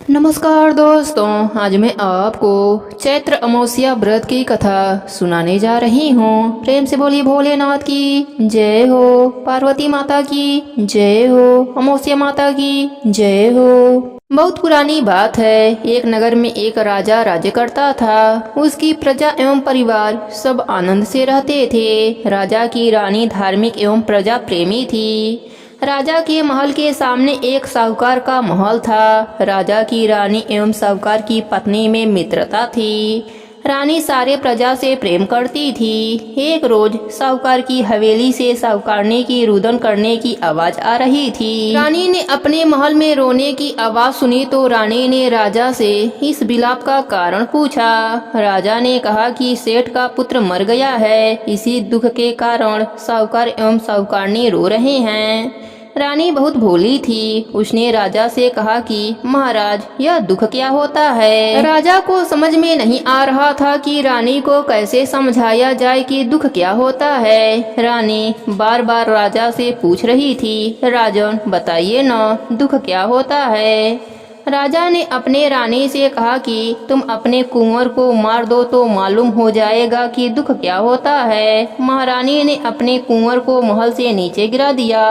नमस्कार दोस्तों, आज मैं आपको चैत्र अमावस्या व्रत की कथा सुनाने जा रही हूँ। प्रेम से बोलिए भोलेनाथ की जय हो, पार्वती माता की जय हो, अमावस्या माता की जय हो। बहुत पुरानी बात है। एक नगर में एक राजा राज्य करता था। उसकी प्रजा एवं परिवार सब आनंद से रहते थे। राजा की रानी धार्मिक एवं प्रजा प्रेमी थी। राजा के महल के सामने एक साहूकार का महल था। राजा की रानी एवं साहूकार की पत्नी में मित्रता थी। रानी सारे प्रजा से प्रेम करती थी। एक रोज साहूकार की हवेली से साहूकारनी की रुदन करने की आवाज आ रही थी। रानी ने अपने महल में रोने की आवाज सुनी तो रानी ने राजा से इस विलाप का कारण पूछा। राजा ने कहा कि सेठ का पुत्र मर गया है, इसी दुख के कारण साहूकार एवं साहूकारनी रो रहे हैं। रानी बहुत भोली थी। उसने राजा से कहा कि महाराज, यह दुख क्या होता है। राजा को समझ में नहीं आ रहा था कि रानी को कैसे समझाया जाए कि दुख क्या होता है। रानी बार बार राजा से पूछ रही थी, राजन बताइए ना, दुख क्या होता है। राजा ने अपने रानी से कहा कि तुम अपने कुंवर को मार दो तो मालूम हो जाएगा कि दुख क्या होता है। महारानी ने अपने कुंवर को महल से नीचे गिरा दिया।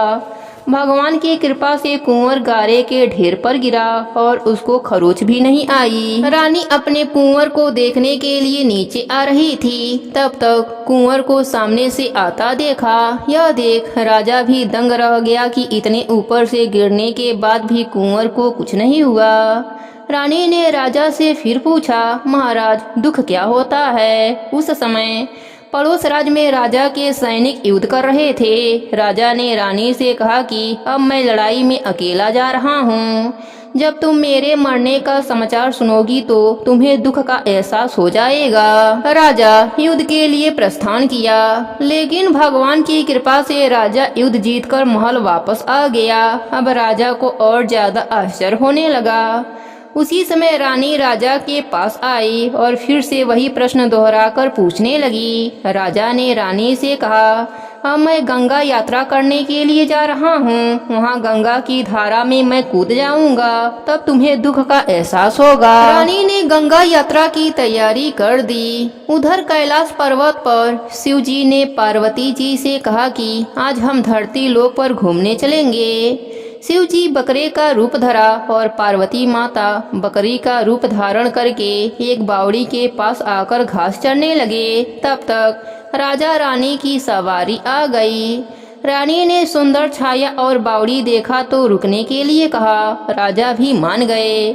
भगवान की कृपा से कुंवर गारे के ढेर पर गिरा और उसको खरोच भी नहीं आई। रानी अपने कुंवर को देखने के लिए नीचे आ रही थी। तब तक कुंवर को सामने से आता देखा। यह देख राजा भी दंग रह गया कि इतने ऊपर से गिरने के बाद भी कुंवर को कुछ नहीं हुआ। रानी ने राजा से फिर पूछा, महाराज दुख क्या होता है। उस समय पड़ोस राज्य में राजा के सैनिक युद्ध कर रहे थे। राजा ने रानी से कहा कि अब मैं लड़ाई में अकेला जा रहा हूँ। जब तुम मेरे मरने का समाचार सुनोगी तो तुम्हें दुख का एहसास हो जाएगा। राजा युद्ध के लिए प्रस्थान किया, लेकिन भगवान की कृपा से राजा युद्ध जीतकर महल वापस आ गया। अब राजा को और ज्यादा आश्चर्य होने लगा। उसी समय रानी राजा के पास आई और फिर से वही प्रश्न दोहराकर पूछने लगी। राजा ने रानी से कहा, अब मैं गंगा यात्रा करने के लिए जा रहा हूँ। वहाँ गंगा की धारा में मैं कूद जाऊंगा, तब तुम्हें दुख का एहसास होगा। रानी ने गंगा यात्रा की तैयारी कर दी। उधर कैलाश पर्वत पर शिव जी ने पार्वती जी से कहा कि आज हम धरती लोक पर घूमने चलेंगे। शिव जी बकरे का रूप धरा और पार्वती माता बकरी का रूप धारण करके एक बावड़ी के पास आकर घास चरने लगे। तब तक राजा रानी की सवारी आ गई। रानी ने सुंदर छाया और बावड़ी देखा तो रुकने के लिए कहा। राजा भी मान गए।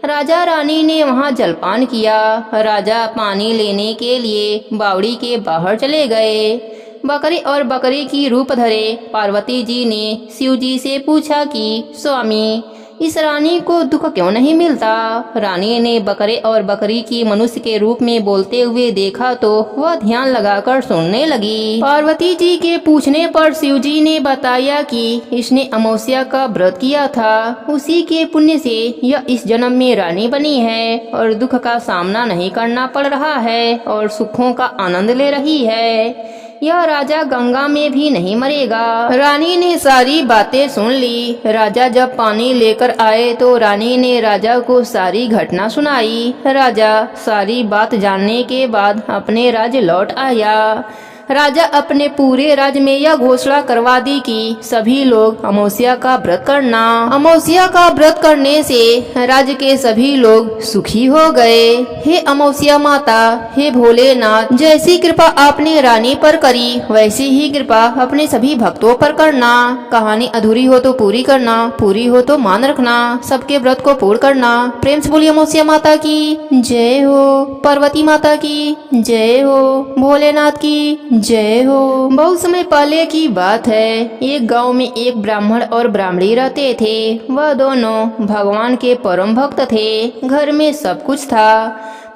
राजा रानी ने वहां जलपान किया। राजा पानी लेने के लिए बावड़ी के बाहर चले गए। बकरी और बकरी की रूप धरे पार्वती जी ने शिव जी से पूछा कि स्वामी, इस रानी को दुख क्यों नहीं मिलता। रानी ने बकरे और बकरी की मनुष्य के रूप में बोलते हुए देखा तो वह ध्यान लगाकर सुनने लगी। पार्वती जी के पूछने पर शिव जी ने बताया कि इसने अमावस्या का व्रत किया था। उसी के पुण्य से यह इस जन्म में रानी बनी है और दुख का सामना नहीं करना पड़ रहा है और सुखों का आनंद ले रही है। यह राजा गंगा में भी नहीं मरेगा। रानी ने सारी बातें सुन ली। राजा जब पानी लेकर आए तो रानी ने राजा को सारी घटना सुनाई। राजा सारी बात जानने के बाद अपने राज्य लौट आया। राजा अपने पूरे राज्य में यह घोषणा करवा दी कि सभी लोग अमावस्या का व्रत करना। अमावस्या का व्रत करने से राज्य के सभी लोग सुखी हो गए। हे अमावस्या माता, हे भोलेनाथ, जैसी कृपा आपने रानी पर करी वैसी ही कृपा अपने सभी भक्तों पर करना। कहानी अधूरी हो तो पूरी करना, पूरी हो तो मान रखना, सबके व्रत को पूर्ण करना। प्रेम से बोलिए अमावस्या माता की जय हो, पार्वती माता की जय हो, भोलेनाथ की जय हो। बहुत समय पहले की बात है। एक गांव में एक ब्राह्मण और ब्राह्मणी रहते थे। वह दोनों भगवान के परम भक्त थे। घर में सब कुछ था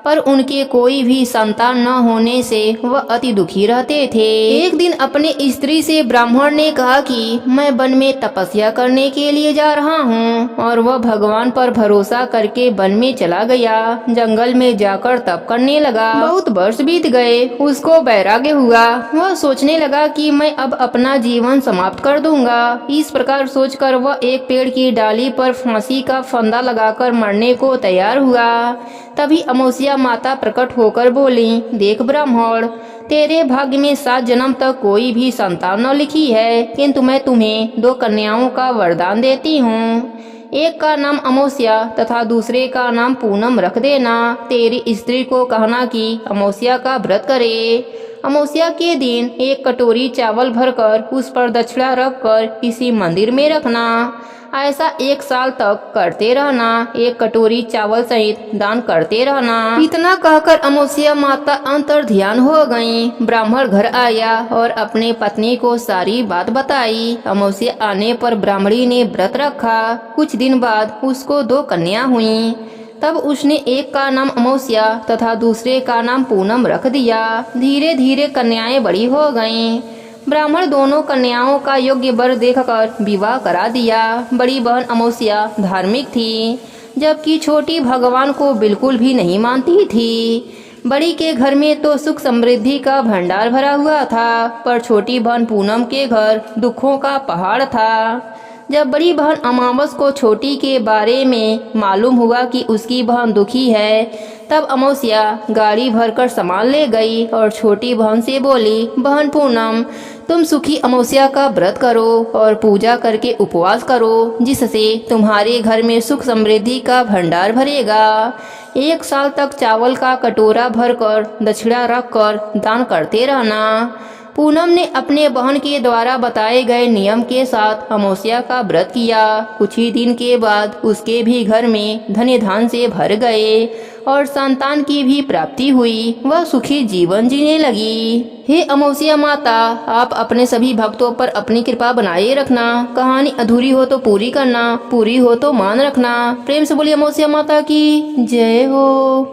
पर उनके कोई भी संतान न होने से वह अति दुखी रहते थे। एक दिन अपने स्त्री से ब्राह्मण ने कहा कि मैं वन में तपस्या करने के लिए जा रहा हूँ, और वह भगवान पर भरोसा करके वन में चला गया। जंगल में जाकर तप करने लगा। बहुत वर्ष बीत गए, उसको वैराग्य हुआ। वह सोचने लगा कि मैं अब अपना जीवन समाप्त कर दूंगा। इस प्रकार सोचकर वह एक पेड़ की डाली पर फांसी का फंदा लगाकर मरने को तैयार हुआ। तभी अमावस्या माता प्रकट होकर बोली, देख ब्राह्मण, तेरे भाग्य में 7 जन्म तक कोई भी संतान न लिखी है, किंतु मैं तुम्हें 2 कन्याओं का वरदान देती हूँ। एक का नाम अमावस्या तथा दूसरे का नाम पूनम रख देना। तेरी स्त्री को कहना कि अमावस्या का व्रत करे। अमावस्या के दिन एक कटोरी चावल भरकर उस पर दक्षिणा रखकर किसी मंदिर में रखना। ऐसा 1 साल तक करते रहना। 1 कटोरी चावल सहित दान करते रहना। इतना कहकर अमावस्या माता अंतर ध्यान हो गईं। ब्राह्मण घर आया और अपने पत्नी को सारी बात बताई। अमावस्या आने पर ब्राह्मणी ने व्रत रखा। कुछ दिन बाद उसको 2 कन्या हुई। तब उसने एक का नाम अमावस्या तथा दूसरे का नाम पूनम रख दिया। धीरे धीरे कन्याएं बड़ी हो गईं। ब्राह्मण दोनों कन्याओं का योग्य वर देखकर विवाह करा दिया। बड़ी बहन अमावस्या धार्मिक थी, जबकि छोटी भगवान को बिल्कुल भी नहीं मानती थी। बड़ी के घर में तो सुख समृद्धि का भंडार भरा हुआ था, पर छोटी बहन पूनम के घर दुखों का पहाड़ था। जब बड़ी बहन अमावस को छोटी के बारे में मालूम हुआ कि उसकी बहन दुखी है, तब अमावस्या गाड़ी भरकर सामान ले गई और छोटी बहन से बोली, बहन पूनम, तुम सुखी अमावस्या का व्रत करो और पूजा करके उपवास करो, जिससे तुम्हारे घर में सुख समृद्धि का भंडार भरेगा। 1 साल तक चावल का कटोरा भरकर दक्षिणा रखकर दान करते रहना। पूनम ने अपने बहन के द्वारा बताए गए नियम के साथ अमावस्या का व्रत किया। कुछ ही दिन के बाद उसके भी घर में धन धान से भर गए और संतान की भी प्राप्ति हुई। वह सुखी जीवन जीने लगी। हे अमावस्या माता, आप अपने सभी भक्तों पर अपनी कृपा बनाए रखना। कहानी अधूरी हो तो पूरी करना, पूरी हो तो मान रखना। प्रेम से बोलिए अमावस्या माता की जय हो।